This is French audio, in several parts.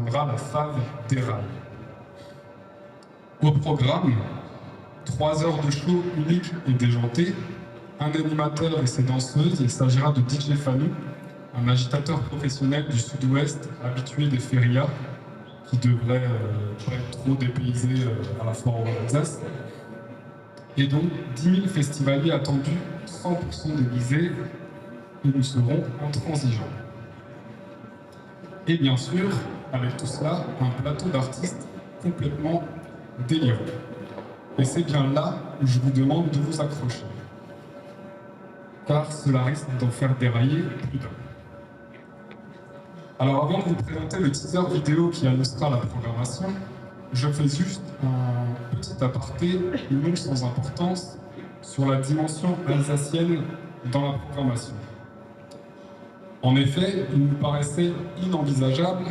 tiendra la fave d'Érable. Au programme, 3 heures de show unique et déjanté, un animateur et ses danseuses. Il s'agira de DJ Fanou, un agitateur professionnel du sud-ouest, habitué des férias, qui devrait pas être trop dépaysé à la fois en Alsace. Et donc 10 000 festivaliers attendus, 100% déguisés, et nous serons intransigeants. Et bien sûr, avec tout cela, un plateau d'artistes complètement délirant. Et c'est bien là où je vous demande de vous accrocher, car cela risque d'en faire dérailler plus d'un. Alors avant de vous présenter le teaser vidéo qui annoncera la programmation, je fais juste un petit aparté, non sans importance, sur la dimension alsacienne dans la programmation. En effet, il nous paraissait inenvisageable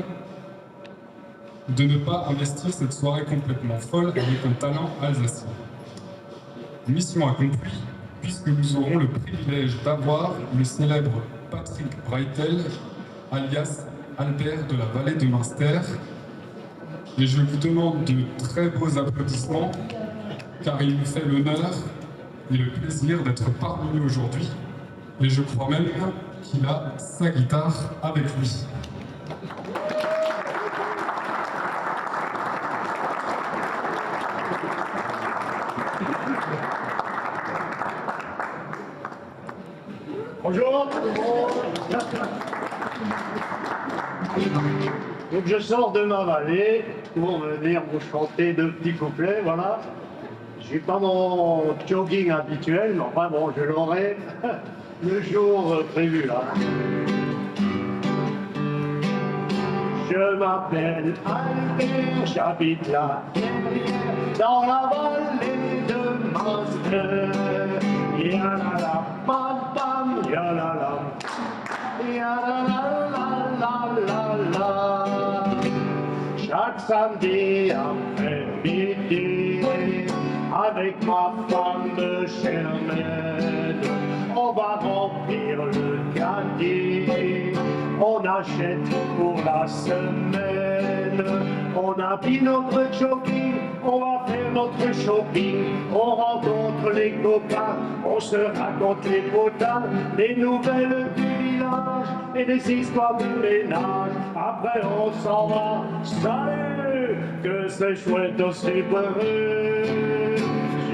de ne pas investir cette soirée complètement folle avec un talent alsacien. Mission accomplie, puisque nous aurons le privilège d'avoir le célèbre Patrick Breitel, alias Albert de la Vallée de Münster. Et je vous demande de très beaux applaudissements, car il nous fait l'honneur et le plaisir d'être parmi nous aujourd'hui. Et je crois même qu'il a sa guitare avec lui. Bonjour tout le monde. Donc je sors de ma vallée pour venir vous chanter 2 petits couplets, voilà. Je n'ai pas mon jogging habituel, mais enfin bon, je l'aurai le jour prévu là. Je m'appelle Albert, j'habite là, dans la vallée de Münster. Ya-la-la, pam-pam, ya-la-la, ya-la-la-la-la-la. Chaque samedi après-midi, avec ma femme de Germaine, on va remplir le caddie. On achète pour la semaine. On habille notre jogging, on va faire notre shopping. On rencontre les copains, on se raconte les potins, les nouvelles du village et des histoires de ménage. Après on s'en va, salut, que c'est chouette aussi heureux.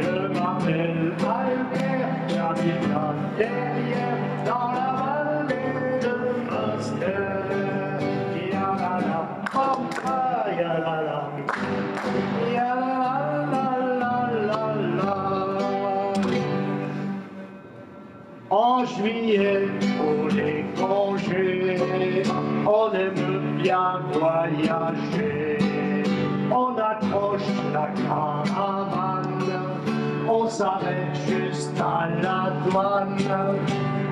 Je m'appelle Albert, j'habite là derrière, dans la vallée de Münster. Ya-la-la, papa, ya-la-la, ya-la-la-la-la-la. En juillet, pour les congés, on aime bien voyager. On accroche la caravane, on s'arrête juste à la douane.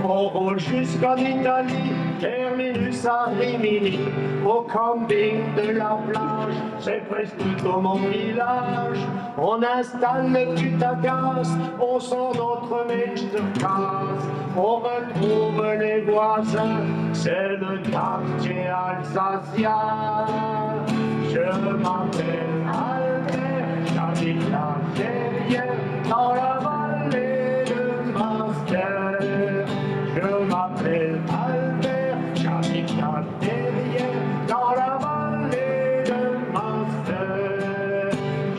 On roule jusqu'en Italie, terminus à Rimini, au camping de la plage, c'est presque comme mon village. On installe le putagasse, on sort notre mèche de casse, on retrouve les voisins, c'est le quartier alsacien. Je m'appelle Albert, j'habite là derrière, dans la vallée de Münster. Je m'appelle Albert, j'habite là derrière, dans la vallée de Münster.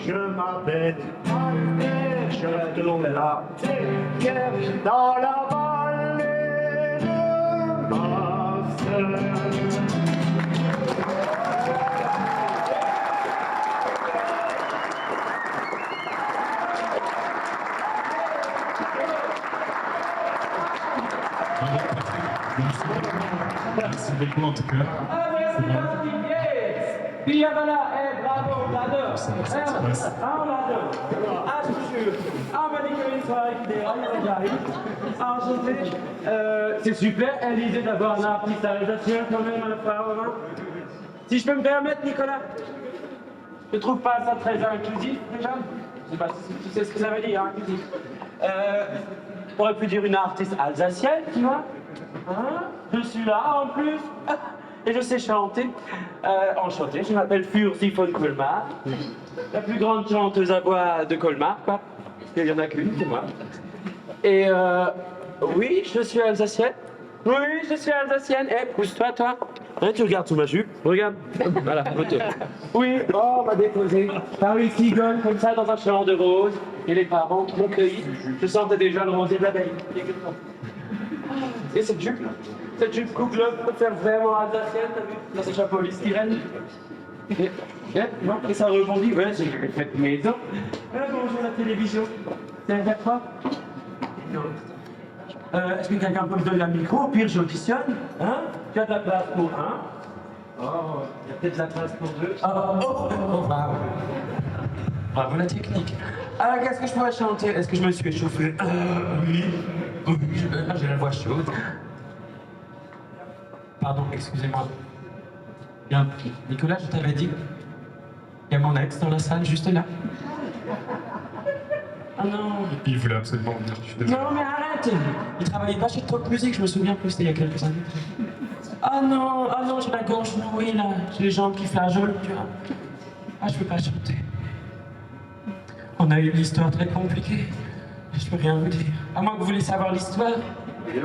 Je m'appelle Albert, je tourne là derrière, dans la vallée de Münster. Merci beaucoup en tout cas. C'est bon. Puis voilà, bravo, bravo. Ah, je suis sûr. On m'a dit que une soirée qui déraille, j'arrive. Enchanté. C'est super, Élysée, d'avoir un artiste alsacien quand même à la fin Romain. Si je peux me permettre, Nicolas, je trouve pas ça très inclusif déjà. Je sais pas si tu sais ce que ça veut dire, inclusif. On aurait pu dire une artiste alsacienne, tu vois. Hein? Je suis là en plus. et je sais chanter. Enchanté, je m'appelle Fursi von Colmar, la plus grande chanteuse à voix de Colmar, quoi. Il n'y en a qu'une, c'est moi. Et oui, je suis alsacienne. Oui, je suis alsacienne. Eh, pousse-toi, toi. Hein, tu regardes sous ma jupe. Regarde. Voilà, photo. Oui, oh, on m'a déposé par une cigogne comme ça dans un champ de roses. Et les parents m'ont cueilli. Je sentais déjà le rosier de l'abeille. Et cette jupe coupe l'œuf pour te faire vraiment alsacienne, t'as vu? Dans ce chapeau styrène. Et ça rebondit. Ouais, j'ai fait maison. Bonjour la télévision. C'est un quoi? Non. Est-ce que quelqu'un peut me donner un micro? Au pire, j'auditionne. Hein? Tu as de la place pour un? Oh, il y a peut-être de la place pour deux. Bravo. Bravo la technique. Alors, qu'est-ce que je pourrais chanter? Est-ce que je me suis échauffé? Oui. Oui, j'ai la voix chaude. Pardon, excusez-moi. Bien, Nicolas, je t'avais dit. Il y a mon ex dans la salle, juste là. Ah non. Il voulait absolument venir, je suis désolé. Non, mais arrête! Il travaillait pas chez Top Music, je me souviens plus, c'était il y a quelques années. Ah non, j'ai la gorge nouée là, j'ai les jambes qui flageolent, tu vois. Ah, je peux pas chanter. On a eu une histoire très compliquée, je peux rien vous dire. À moins que vous voulez savoir l'histoire. Il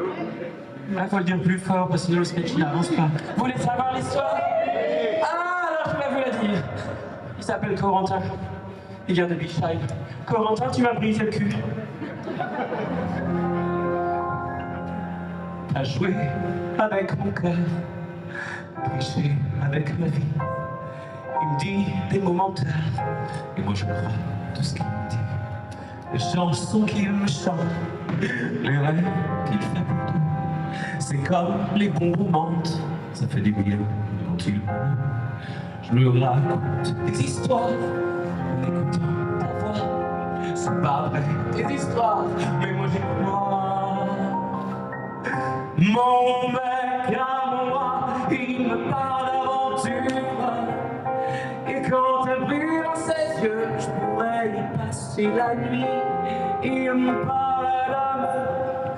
faut le dire plus fort, parce que sinon le sketch n'avance pas. Vous voulez savoir l'histoire? Ah, alors je vais vous la dire. Il s'appelle Corentin. Il vient de Bichheim. Corentin, tu m'as brisé le cul. T'as joué avec mon cœur, triché avec ma vie. Il me dit des mots menteurs, et moi je crois tout ce qu'il me dit. Les chansons qu'il me chante, les rêves qu'il fait pour nous. C'est comme les bonbons mentent, ça fait des bien dont il meurt. Je me raconte des histoires, en écoutant ta voix. C'est pas vrai, des histoires, mais moi j'y crois. Mon mec à moi, il me parle d'aventure. Et quand elle brille dans ses yeux, je pourrais y passer la nuit. Il me parle d'homme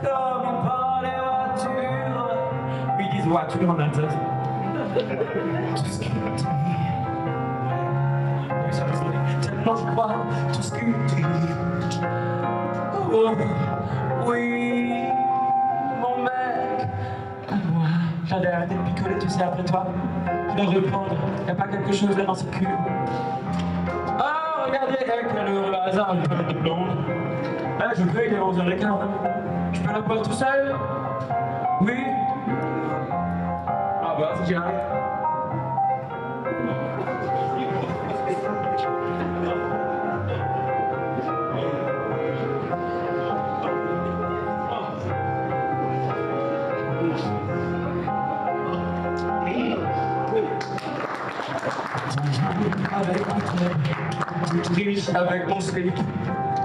comme il parle des voitures. Ils disent voiture en Alsace. Tout ce qu'il me dit. Tellement je crois tout ce qu'il me dit. Oh, oui, mon mec. Moi, j'allais arrêter de picoler, tu sais, après toi. Je dois reprendre. Y'a pas quelque chose là dans ce cul. Oh, regardez, quel heureux hasard, une palette de blonde. Je veux, il est 11h15. Je peux la boire tout seul? Oui. Ah bah, si j'y arrive. Avec mon club, tu triches avec mon slip.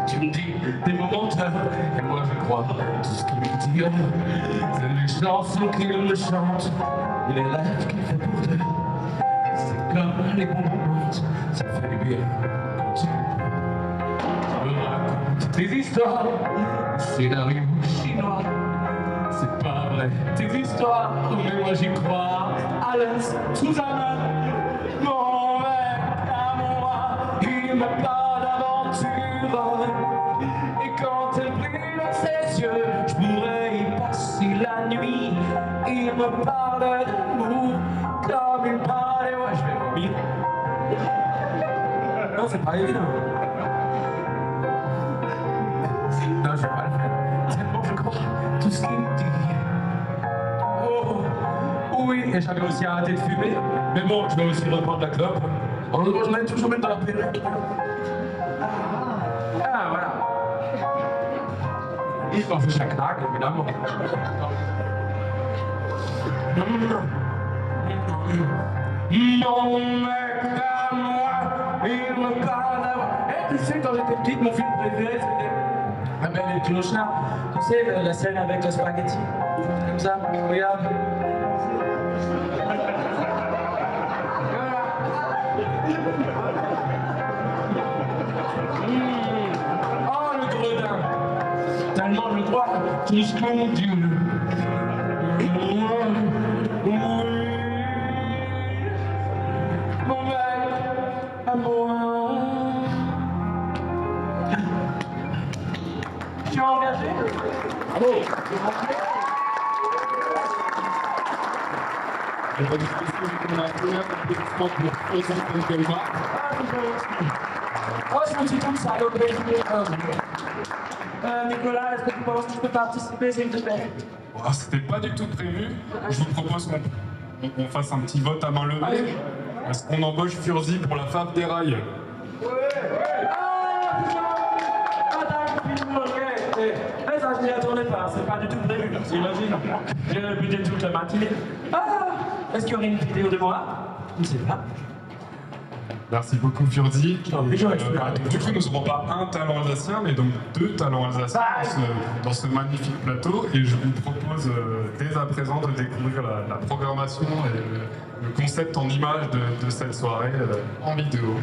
Tu me dis des moments menteurs, et moi je crois tout ce qu'il me dit. C'est les chansons qu'il me chante, et les rêves qu'il fait pour deux. C'est comme les bonbons mentent, ça fait du bien quand tu me racontes des histoires, des scénarios chinois. C'est pas vrai, tes histoires, mais moi j'y crois. Alice, Susanna, mon mec à moi, il me parle d'aventure. Et quand elle brille dans ses yeux, je pourrais y passer la nuit. Il me parle d'amour, comme il parle. Ouais, je vais vomir. Non, c'est pas évident. Non, je vais pas le faire. Tellement je crois tout ce qu'il me dit. Oh, oui, et j'avais aussi arrêté de fumer. Mais bon, je vais aussi reprendre la clope. Je m'avais toujours même dans la perruque. Ah, voilà. Ich war für Schaknack, évidemment. Mon mec à moi, il me parle d'avoir. Eh, tu sais, quand j'étais petite, mon film préféré, c'était La Belle et le Clochard. Tu sais, la scène avec le spaghetti. Comme ça, regarde. Oh, le gredin! Tellement je crois tout ce qu'on dit. Oui, moi. Je suis engagé. Bravo. On va discuter qu'on a un premier applaudissement pour Frozen Penkelma. Oh, je me suis comme ça, donc Nicolas, est-ce que tu penses que je peux participer, s'il te plaît? Ah, c'était pas du tout prévu. Je vous propose qu'on fasse un petit vote à main levée. Est-ce qu'on embauche Furzi pour la fave des rails? Mais ça, je m'y attendais pas, c'est pas du tout prévu, t'imagines? J'ai répété toute la matinée. Est-ce qu'il y aurait une vidéo de moi? Je ne sais pas. Merci beaucoup Furzi. Du coup, nous n'aurons pas un talent alsacien, mais donc 2 talents alsaciens dans ce magnifique plateau. Et je vous propose dès à présent de découvrir la programmation et le concept en images de cette soirée en vidéo.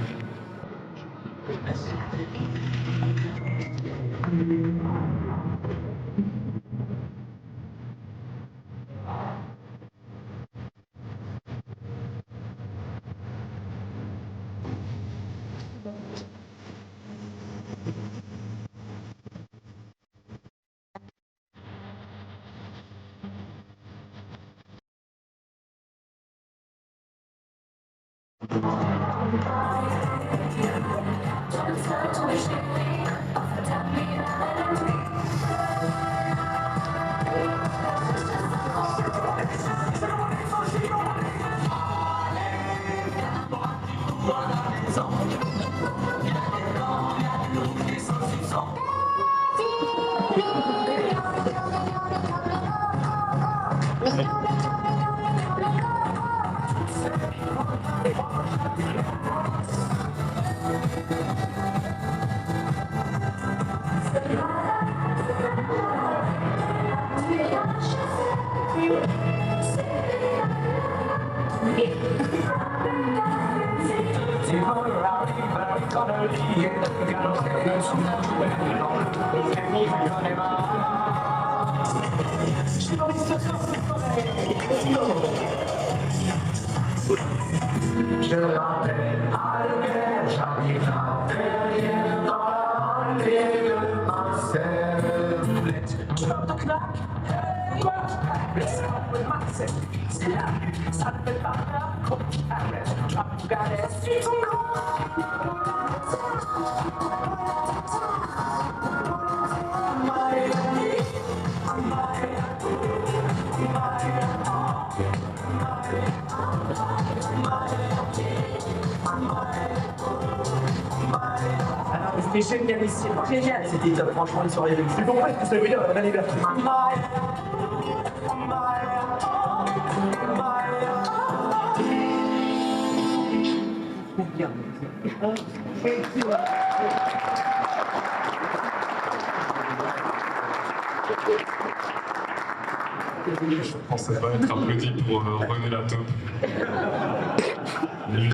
Je rappelle à l'hiver, j'arrive à derrière dans la rentrée de Marseille. Je te claque, quoi mais ça peut Marseille, c'est la vie, ça ne fait pas peur, quand tu arrêtes, je vais regarder si ton Alors, c'était génialissime, génial, c'était top, franchement, une soirée de c'est pour moi que ça veut dire un anniversaire. Je pensais pas être applaudi pour René Lataupe.